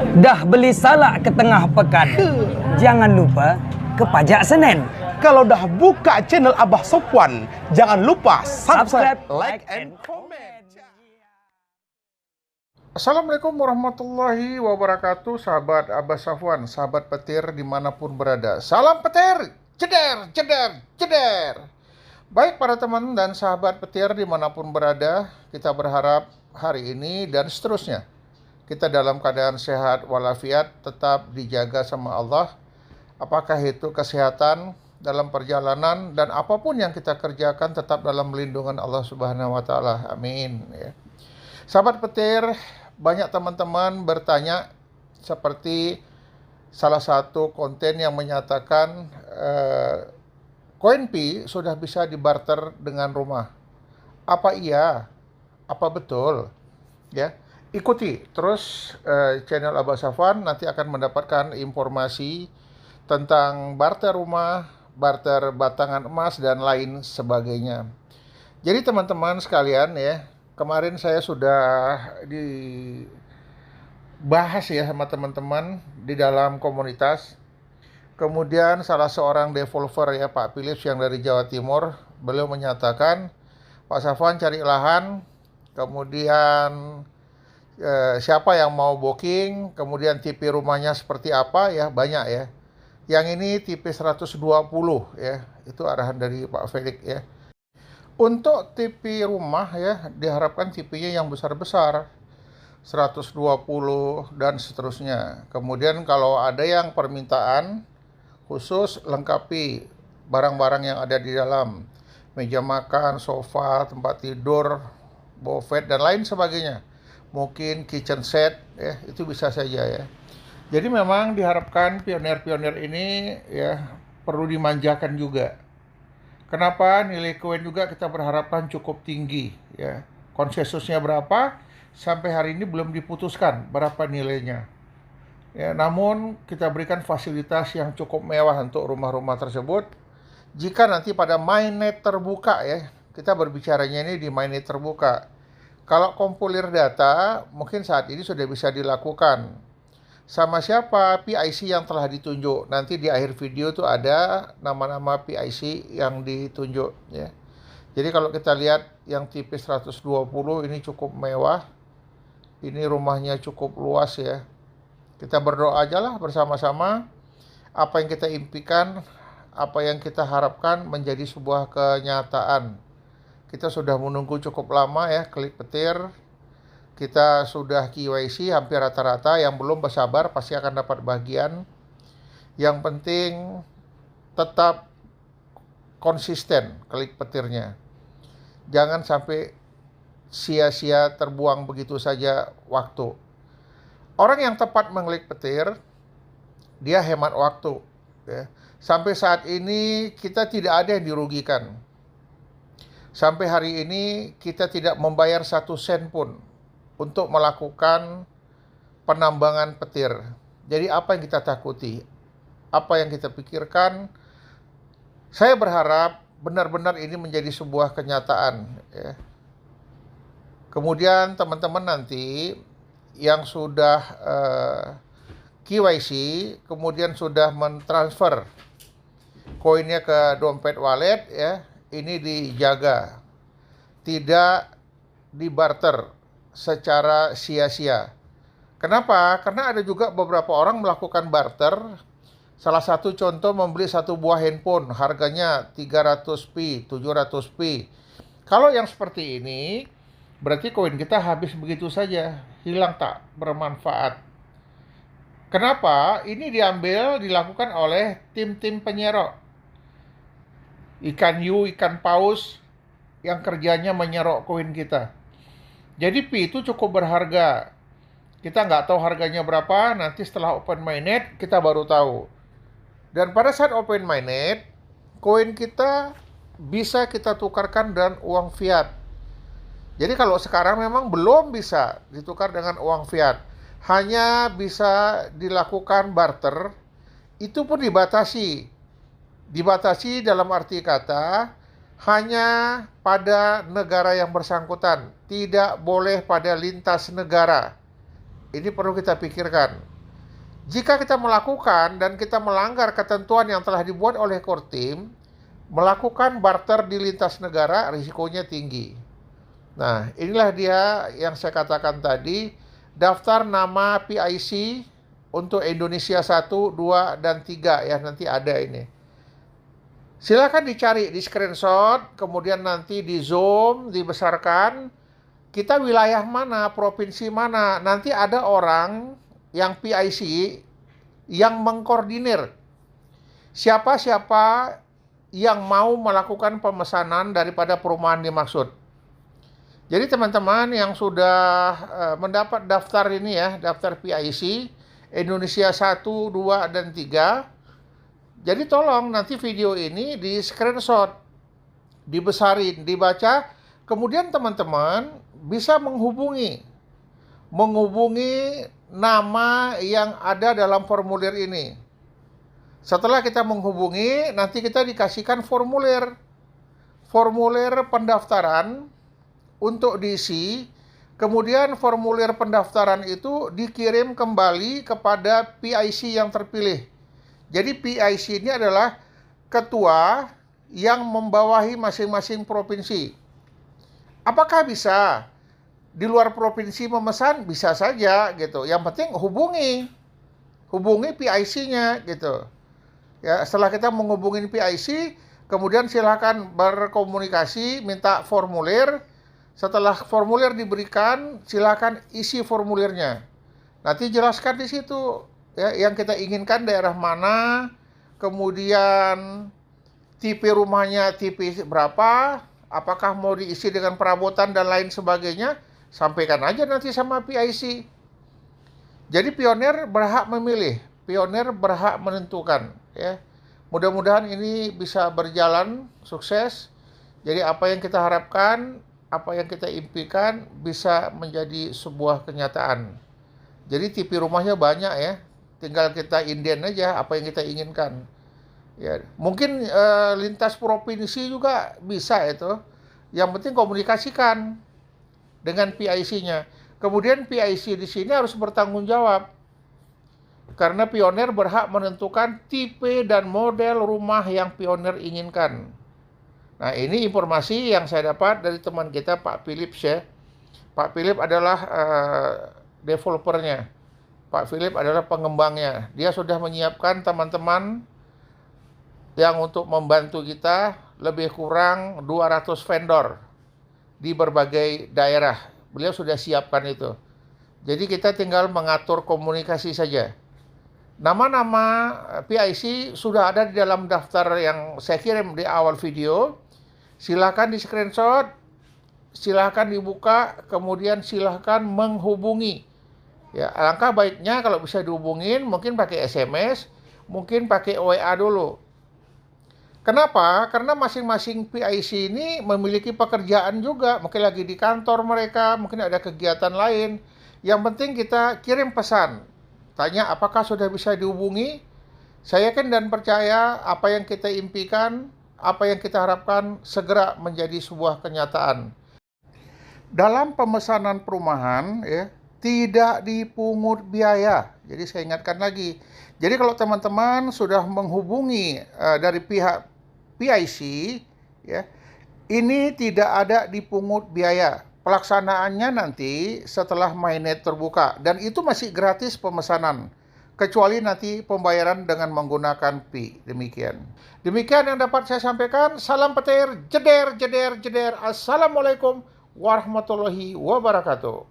Dah beli salak ke tengah pekan, jangan lupa ke pajak Senen. Kalau dah buka channel Abah Sofwan, jangan lupa subscribe, like, and comment. Assalamualaikum warahmatullahi wabarakatuh, sahabat Abah Sofwan, sahabat petir dimanapun berada. Salam petir, ceder, ceder, ceder. Baik para teman dan sahabat petir dimanapun berada, kita berharap hari ini dan seterusnya kita dalam keadaan sehat walafiat, tetap dijaga sama Allah. Apakah itu kesehatan dalam perjalanan dan apapun yang kita kerjakan tetap dalam lindungan Allah Subhanahu wa taala. Amin ya. Sahabat petir, banyak teman-teman bertanya seperti salah satu konten yang menyatakan koin Pi sudah bisa dibarter dengan rumah. Apa iya? Apa betul? Ya. Ikuti terus channel Abah Sofwan, nanti akan mendapatkan informasi tentang barter rumah, barter batangan emas, dan lain sebagainya. Jadi teman-teman sekalian ya, kemarin saya sudah dibahas ya sama teman-teman di dalam komunitas. Kemudian salah seorang developer ya, Pak Philips yang dari Jawa Timur, beliau menyatakan, Pak Sofwan cari lahan, kemudian siapa yang mau booking, kemudian tipe rumahnya seperti apa ya, banyak ya. Yang ini tipe 120 ya, itu arahan dari Pak Felix ya. Untuk tipe rumah ya, diharapkan tipenya yang besar-besar, 120 dan seterusnya. Kemudian kalau ada yang permintaan khusus, lengkapi barang-barang yang ada di dalam, meja makan, sofa, tempat tidur, buffet, dan lain sebagainya. Mungkin kitchen set ya, itu bisa saja ya. Jadi memang diharapkan pionir-pionir ini ya perlu dimanjakan juga. Kenapa? Nilai koin juga kita berharapkan cukup tinggi ya. Konsensusnya berapa? Sampai hari ini belum diputuskan berapa nilainya. Ya, namun kita berikan fasilitas yang cukup mewah untuk rumah-rumah tersebut. Jika nanti pada mainnet terbuka ya, kita berbicaranya ini di mainnet terbuka. Kalau kompilir data, mungkin saat ini sudah bisa dilakukan. Sama siapa? PIC yang telah ditunjuk. Nanti di akhir video tuh ada nama-nama PIC yang ditunjuk ya. Jadi kalau kita lihat yang tipe 120 ini cukup mewah. Ini rumahnya cukup luas ya. Kita berdoa aja lah bersama-sama. Apa yang kita impikan, apa yang kita harapkan menjadi sebuah kenyataan. Kita sudah menunggu cukup lama ya, Klik Petir. Kita sudah KYC hampir rata-rata, yang belum bersabar pasti akan dapat bagian. Yang penting tetap konsisten Klik Petirnya. Jangan sampai sia-sia terbuang begitu saja waktu. Orang yang tepat mengklik petir, dia hemat waktu. Ya. Sampai saat ini kita tidak ada yang dirugikan. Sampai hari ini kita tidak membayar 1 sen pun untuk melakukan penambangan petir. Jadi apa yang kita takuti? Apa yang kita pikirkan? Saya berharap benar-benar ini menjadi sebuah kenyataan. Ya. Kemudian teman-teman nanti yang sudah KYC, kemudian sudah mentransfer koinnya ke dompet wallet ya, ini dijaga, tidak dibarter secara sia-sia. Kenapa? Karena ada juga beberapa orang melakukan barter. Salah satu contoh membeli satu buah handphone, harganya 300 pi, 700 pi. Kalau yang seperti ini, berarti koin kita habis begitu saja, hilang tak bermanfaat. Kenapa? Ini dilakukan oleh tim-tim penyerok. Ikan hiu, ikan paus yang kerjanya menyerok koin kita. Jadi Pi itu cukup berharga. Kita nggak tahu harganya berapa, nanti setelah open mainnet kita baru tahu. Dan pada saat open mainnet, koin kita bisa kita tukarkan dengan uang fiat. Jadi kalau sekarang memang belum bisa ditukar dengan uang fiat. Hanya bisa dilakukan barter, itu pun dibatasi. Dibatasi dalam arti kata hanya pada negara yang bersangkutan, tidak boleh pada lintas negara. Ini perlu kita pikirkan. Jika kita melakukan dan kita melanggar ketentuan yang telah dibuat oleh Kortim, melakukan barter di lintas negara risikonya tinggi. Nah, inilah dia yang saya katakan tadi, daftar nama PIC untuk Indonesia 1, 2, dan 3 ya, nanti ada ini. Silakan dicari di screenshot, kemudian nanti di zoom, dibesarkan. Kita wilayah mana, provinsi mana, nanti ada orang yang PIC yang mengkoordinir siapa-siapa yang mau melakukan pemesanan daripada perumahan dimaksud. Jadi teman-teman yang sudah mendapat daftar ini ya, daftar PIC Indonesia 1, 2, dan 3. Jadi tolong nanti video ini di screenshot, dibesarin, dibaca, kemudian teman-teman bisa menghubungi nama yang ada dalam formulir ini. Setelah kita menghubungi, nanti kita dikasihkan formulir pendaftaran untuk diisi. Kemudian formulir pendaftaran itu dikirim kembali kepada PIC yang terpilih. Jadi PIC ini adalah ketua yang membawahi masing-masing provinsi. Apakah bisa di luar provinsi memesan? Bisa saja gitu. Yang penting hubungi PIC-nya gitu. Ya, setelah kita menghubungi PIC, kemudian silakan berkomunikasi, minta formulir. Setelah formulir diberikan, silakan isi formulirnya. Nanti jelaskan di situ ya, yang kita inginkan daerah mana, kemudian tipe rumahnya tipe berapa, apakah mau diisi dengan perabotan dan lain sebagainya, sampaikan aja nanti sama PIC. Jadi pionir berhak memilih, pionir berhak menentukan ya. Mudah-mudahan ini bisa berjalan sukses. Jadi apa yang kita harapkan, apa yang kita impikan bisa menjadi sebuah kenyataan. Jadi tipe rumahnya banyak ya, tinggal kita inden aja apa yang kita inginkan. Ya, mungkin lintas provinsi juga bisa itu. Yang penting komunikasikan dengan PIC-nya. Kemudian PIC di sini harus bertanggung jawab. Karena pionir berhak menentukan tipe dan model rumah yang pionir inginkan. Nah, ini informasi yang saya dapat dari teman kita Pak Philips ya. Pak Philips adalah developernya. Pak Philips adalah pengembangnya. Dia sudah menyiapkan teman-teman yang untuk membantu kita lebih kurang 200 vendor di berbagai daerah. Beliau sudah siapkan itu. Jadi kita tinggal mengatur komunikasi saja. Nama-nama PIC sudah ada di dalam daftar yang saya kirim di awal video. Silakan di screenshot, silakan dibuka, kemudian silakan menghubungi. Ya, alangkah baiknya kalau bisa dihubungin, mungkin pakai SMS, mungkin pakai WA dulu. Kenapa? Karena masing-masing PIC ini memiliki pekerjaan juga. Mungkin lagi di kantor mereka, mungkin ada kegiatan lain. Yang penting kita kirim pesan. Tanya apakah sudah bisa dihubungi. Saya yakin dan percaya apa yang kita impikan, apa yang kita harapkan segera menjadi sebuah kenyataan. Dalam pemesanan perumahan, ya, tidak dipungut biaya. Jadi saya ingatkan lagi. Jadi kalau teman-teman sudah menghubungi dari pihak PIC, ya, ini tidak ada dipungut biaya. Pelaksanaannya nanti setelah mainnet terbuka. Dan itu masih gratis pemesanan. Kecuali nanti pembayaran dengan menggunakan P. Demikian. Demikian yang dapat saya sampaikan. Salam petir, jeder, jeder, jeder. Assalamualaikum warahmatullahi wabarakatuh.